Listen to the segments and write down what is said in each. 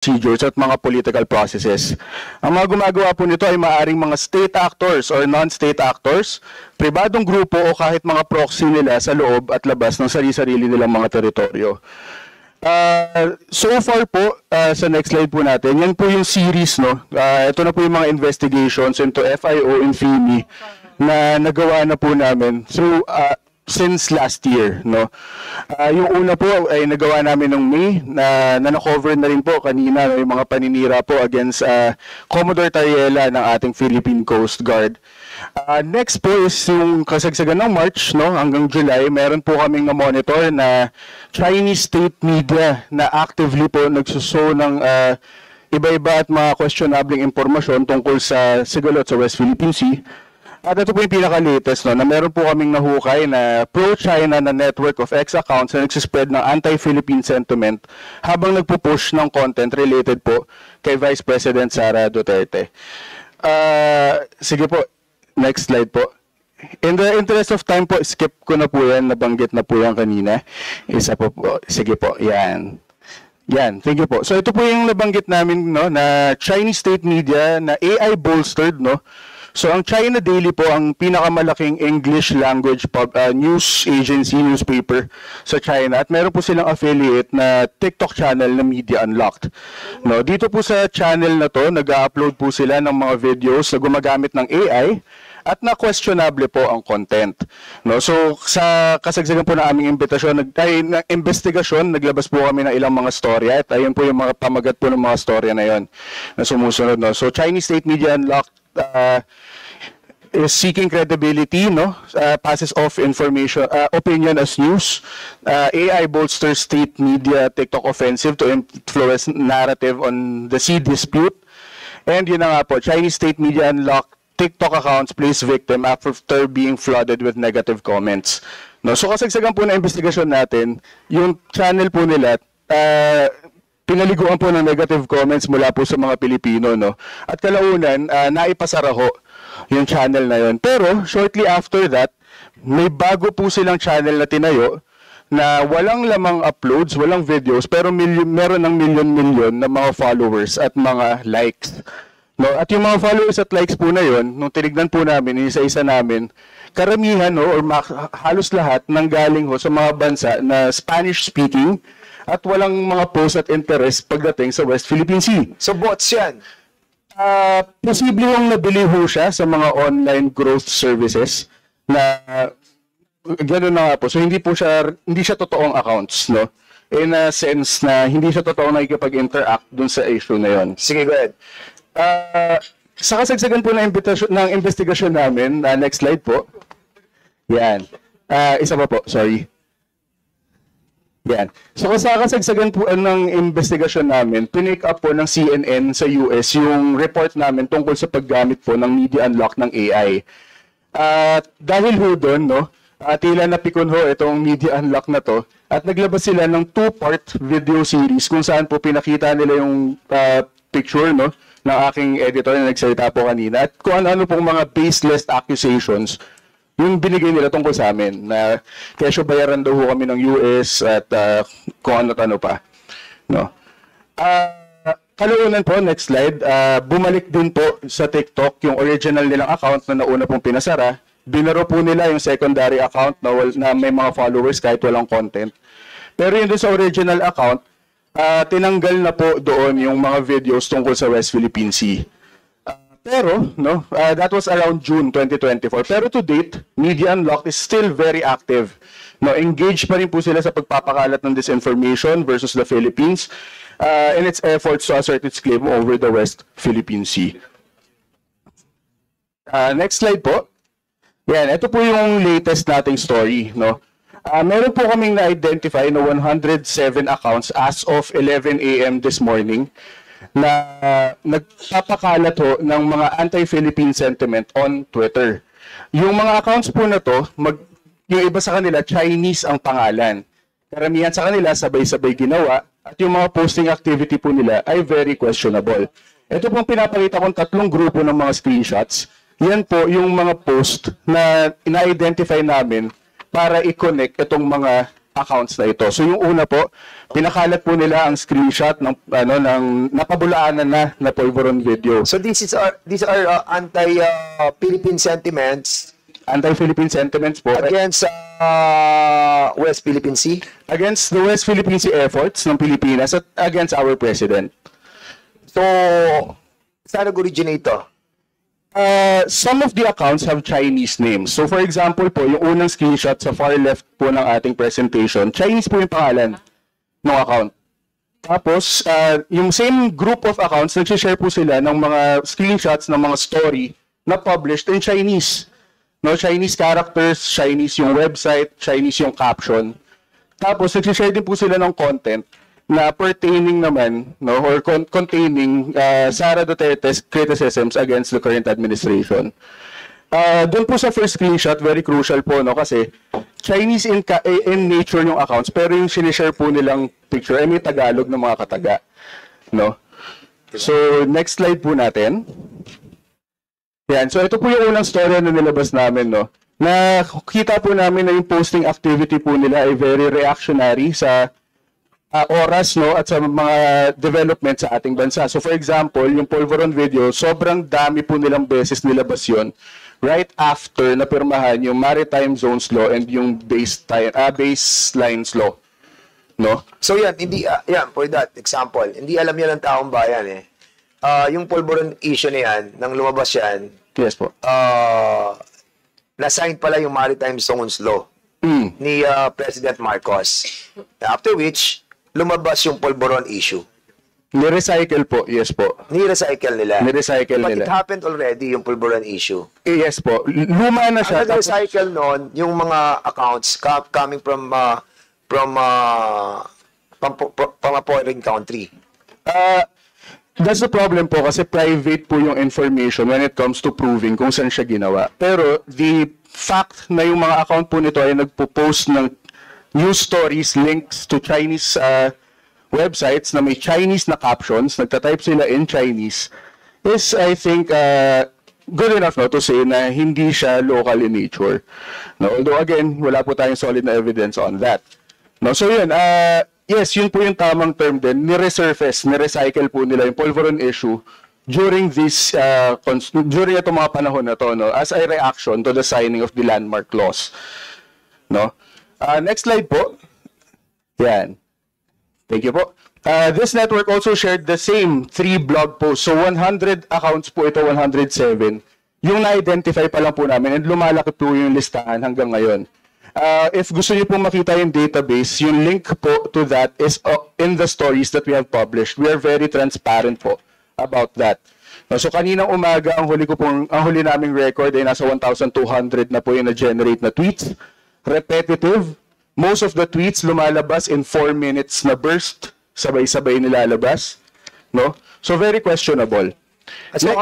procedures at mga political processes. Ang mga gumagawa po nito ay maaaring mga state actors or non-state actors, pribadong grupo o kahit mga proxy nila sa loob at labas ng sarili-sarili nilang mga teritoryo. So far po, sa next slide po natin, yan po yung series, no? Ito na po yung mga investigations into FIO and FIMI na nagawa na po namin through since last year, no. Yung una po ay nagawa namin nung May na na-cover na rin po kanina, no, yung mga paninira po against Commodore Tariela ng ating Philippine Coast Guard. Next po is yung kasagsagan ng March, no, hanggang July, meron po kaming na-monitor na Chinese state media na actively po nagsuso ng iba-iba at mga questionable impormasyon tungkol sa Sigalot sa West Philippine Sea. At ito po yung pinaka-latest, no, na meron po kaming nahukay na pro-China na network of X accounts na nagsispread ng anti-Philippine sentiment habang nagpo-push ng content related po kay Vice President Sara Duterte. Sige po, next slide po. In the interest of time po, skip ko na po yan, nabanggit na po yan kanina. Isa po po, sige po, yan. Yan, thank you po. So ito po yung nabanggit namin, no, na Chinese state media na AI bolstered, no. So ang China Daily po ang pinakamalaking English language news agency, newspaper sa China, at meron po silang affiliate na TikTok channel na Media Unlocked. No, dito po sa channel na to, nag-upload po sila ng mga videos na gumagamit ng AI at na questionable po ang content. No, so sa kasagsagan po ng aming investigasyon, naglabas po kami ng ilang mga storya at ayun po yung mga pamagat po ng mga storya na yon na sumusunod, no. So Chinese State Media Unlocked is seeking credibility, no, passes off information, opinion as news. AI bolsters state media TikTok offensive to influence narrative on the sea dispute. And yun na nga po, Chinese state media unlock TikTok accounts plays victim after being flooded with negative comments. No, so kasagsagan po na investigasyon natin, yung channel po nila, pinaliguan po ng negative comments mula po sa mga Pilipino, no? At kalaunan, naipasara ho yung channel na yon. Pero shortly after that, may bago po silang channel na tinayo na walang lamang uploads, walang videos, pero meron ng milyon-milyon na mga followers at mga likes. No? At yung mga followers at likes po na yon, nung tinignan po namin, isa-isa namin, karamihan, no, or halos lahat nang galing ho sa mga bansa na Spanish-speaking, at walang mga post at interest pagdating sa West Philippine Sea. So bots yan? Posible yung nabili ho siya sa mga online growth services na gano'n na nga po. So hindi siya totoong accounts, no? In a sense na hindi siya totoong nakikipag-interact dun sa issue na yon. Sige, go ahead. Sa kasagsagan po ng investigasyon namin, next slide po. Yan. Isa pa po, sorry. Yan. So sa kasagsagan po ng investigasyon namin, pinake up po ng CNN sa US yung report namin tungkol sa paggamit po ng Media Unlock ng AI. Dahil ho doon, no, tila napikon ho itong Media Unlock na to, at naglabas sila ng 2-part video series kung saan po pinakita nila yung picture, no, ng aking editor na nagsalita po kanina, at kung ano-ano pong mga baseless accusations yung binigay nila tungkol sa amin, na kesyo bayaran daw kami ng US at kung ano-ano pa. No? Kalaunan po, next slide, bumalik din po sa TikTok yung original nilang account na nauna pong pinasara. Binaro po nila yung secondary account na may mga followers kahit walang content. Pero yun doon sa original account, tinanggal na po doon yung mga videos tungkol sa West Philippine Sea. Pero, no, that was around June 2024. Pero to date, Media Unlocked is still very active. No, engaged pa rin po sila sa pagpapakalat ng disinformation versus the Philippines in its efforts to assert its claim over the West Philippine Sea. Next slide po. Yan, ito po yung latest nating story, no. Meron po kaming na-identify na 107 accounts as of 11 AM this morning na nagpapakalat ho ng mga anti-Philippine sentiment on Twitter. Yung mga accounts po na to, yung iba sa kanila, Chinese ang pangalan. Karamihan sa kanila, sabay-sabay ginawa, at yung mga posting activity po nila ay very questionable. Ito pong pinapakita kong 3 grupo ng mga screenshots. Yan po yung mga post na ina-identify namin para i-connect itong mga accounts na ito. So yung una po, pinakalat po nila ang screenshot ng napabulaanan na Polvoron video. So these are anti-Philippine sentiments Anti-Philippine sentiments po against West Philippine Sea. Against the West Philippine Sea efforts ng Pilipinas at against our president. So, saan nag-originate ito? Some of the accounts have Chinese names. So for example po, yung unang screenshot sa far left po ng ating presentation, Chinese po yung pangalan ng account. Tapos, yung same group of accounts, nagsishare po sila ng mga screenshots ng mga story na published in Chinese. No, Chinese characters, Chinese yung website, Chinese yung caption. Tapos, nagsishare din po sila ng content na pertaining naman, no, or containing Sara Duterte's criticisms against the current administration. Doon po sa first screenshot, very crucial po, no, kasi Chinese in nature yung accounts, pero yung sinishare po nilang picture ay may Tagalog na mga kataga. No? So, next slide po natin. Yan. So, ito po yung unang story na nilabas namin, no? Nakita po namin na yung posting activity po nila ay very reactionary sa oras, no, at sa mga development sa ating bansa. So, for example, yung Polvoron video, sobrang dami po nilang beses nilabas yun right after na pirmahan yung Maritime Zones Law and yung baselines law. No? So yan, hindi, yan, for that example, hindi alam yan ng taong bayan eh. Yung Polvoron issue na yan, nang lumabas yan, yes po. Na-sign pala yung Maritime Zones Law ni President Marcos. After which, lumabas yung Polvoron issue. Ni-recycle po, yes po. Ni-recycle nila. Ni-recycle But nila. it happened already, yung Polvoron issue. Yes po. Luma na siya. Ang nag-recycle noon, yung mga accounts coming from a foreign country. That's the problem po kasi private po yung information when it comes to proving kung saan siya ginawa. Pero the fact na yung mga account po nito ay nagpo-post ng news stories, links to Chinese websites na may Chinese na captions, nagtatype sila in Chinese, is I think good enough no, to say na hindi siya local in nature. No, although again, wala po tayong solid na evidence on that. No, so yun, yes, yun po yung tamang term din, ni-resurface, ni-recycle po nila yung Polvoron issue during this, during itong mga panahon na to, no, as a reaction to the signing of the landmark laws. No? Next slide po. Yan. Thank you po. This network also shared the same 3 blog posts. So 100 accounts po ito, 107. Yung na-identify pa lang po namin and lumalaki po yung listahan hanggang ngayon. If gusto niyo po makita yung database, yung link po to that is in the stories that we have published. We are very transparent po about that. So kaninang umaga, ang huli naming record ay nasa 1,200 na po yung na-generate na tweets. Repetitive. Most of the tweets lumalabas in 4 minutes na burst. Sabay-sabay nilalabas. No? So very questionable. So,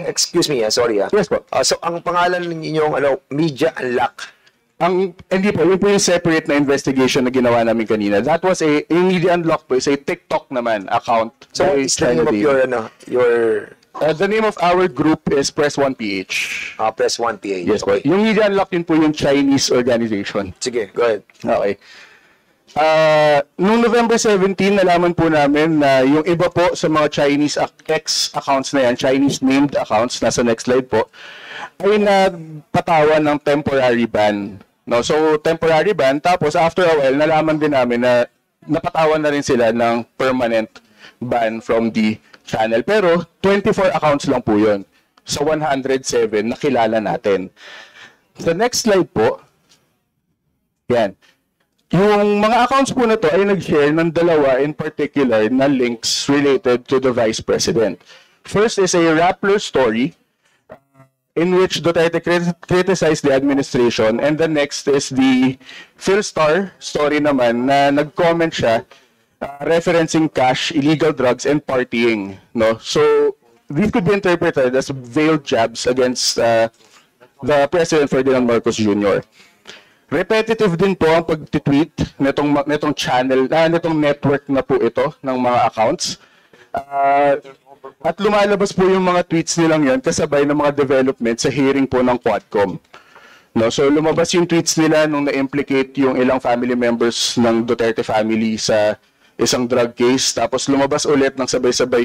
excuse me, sorry. Yes po. So, ang pangalan ninyong Media Unlock. Hindi po, yun po yung separate na investigation na ginawa namin kanina. That was yung Media Unlock po is a TikTok naman account. So, is the name of your the name of our group is Press 1 PH. Press 1 PH. Yes okay. po. Yung Media Unlock yun po yung Chinese organization. Sige, go ahead. Okay. Noong November 17, nalaman po namin na yung iba po sa mga Chinese X accounts na yan, Chinese named accounts, nasa next slide po, ay napatawan ng temporary ban. No? So, temporary ban, tapos after a while, nalaman din namin na napatawan na rin sila ng permanent ban from the channel. Pero, 24 accounts lang po yun. Sa 107 na kilala natin. Sa next slide po, yan. Yung mga accounts po na to ay nag-share ng dalawa in particular na links related to the Vice President. First is a Rappler story in which Duterte criticized the administration, and the next is the Philstar story naman na nag-comment siya referencing cash, illegal drugs, and partying. No? So, these could be interpreted as veiled jabs against the President Ferdinand Marcos Jr. Repetitive din po ang pag-tweet nitong channel, nitong network na po ito ng mga accounts. At lumalabas po yung mga tweets nilang yan kasabay ng mga development sa hearing po ng Quadcom. No, so lumabas yung tweets nila nung na-implicate yung ilang family members ng Duterte family sa isang drug case. Tapos lumabas ulit ng sabay-sabay